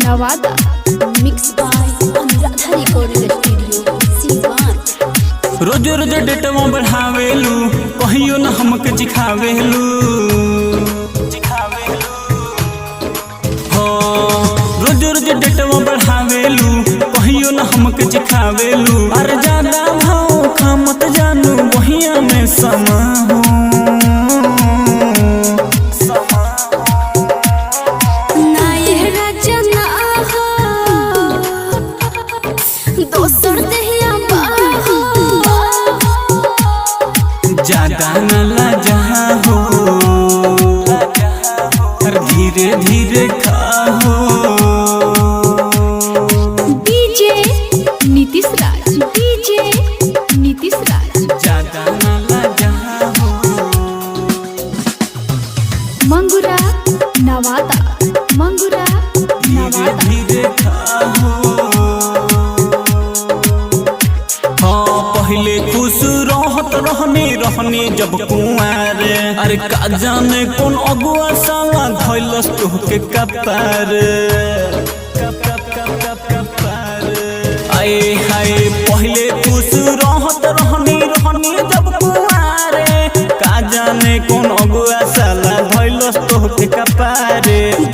Nawada mix by Anuradha recording studio Siwan. रोज रोज डेटवा बढ़ावेलू कहियो न हमके चिखावेलू हो। रोज रोज डेटवा बढ़ावेलू कहियो न हमके चिखावेलू। अरे ज्यादा भाव खा मत जानू बहिया में समा हो। ज्यादा न लाजा हो धीरे धीरे खाओ। डीजे नीतीश राज, डीजे नीतीश राज। ज्यादा न लाजा हो। मंगुरा नवादा, मंगुरा धीरे धीरे खाओ। हाँ पहले खुश रहत रहने जब कुआर। अरे का जाने कौन अगुआ साला धैलस तोहके कपार। आए हाय पहले खुश रहत रहने जब कुआर। का जाने कौन अगुआ साला धैलस तोहके कपार।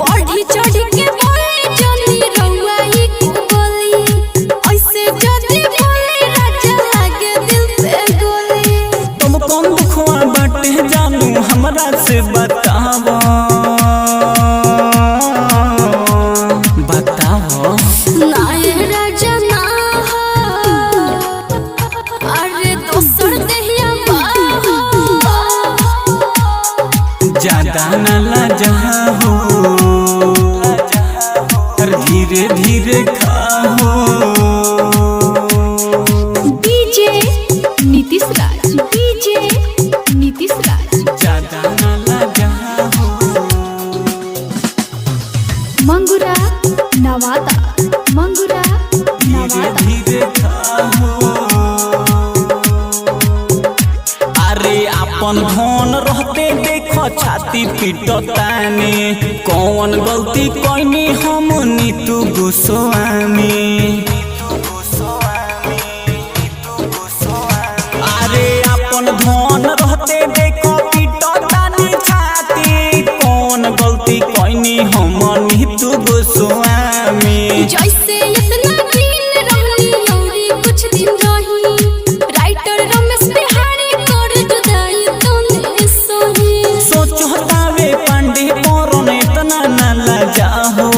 बढ़ी चढ़ी के बोले जल्दी रउआ ही बोली ऐसे जल्दी बोले राजा लागे दिल पे गोली। तुम कौन दुखवा बाटे जानू हमरा से बताओ बताओ। नाय राजा ना हो अरे दोसर देहिया हो। ज्यादा न लाजा हो धीरे धीरे खाओ। डीजे नीतीश राज, डीजे नीतीश राज। ज्यादा न लाजा हो। मंगुरा नवादा, मंगुरा धीरे नवादा। धीरे खाओ। अरे अपन धन रहते देखो छाती पीटतानी। कौन गलती कइनी हम नीतू गोस्वामी। अरे अपन धन रहते देखो पीटतानी छाती। कौन गलती कइनी हम नीतू गोस्वामी। जैसे इतना दिन रहनी औरी कुछ दिन रही राइटर रमेश बिहारी कर जुदाई तोने सोही। सोचतावे पांडे परन इतना न लाजा हो।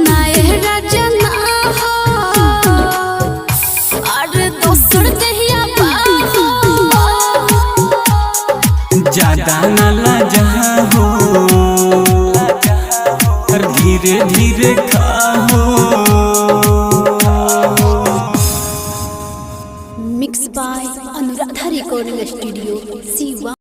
नाय राजा ना हो अरे दोसर देहिया हो। ज्यादा न लाजा हो धीरे धीरे खाओ। Mix by Anuradha recording studio Siwan.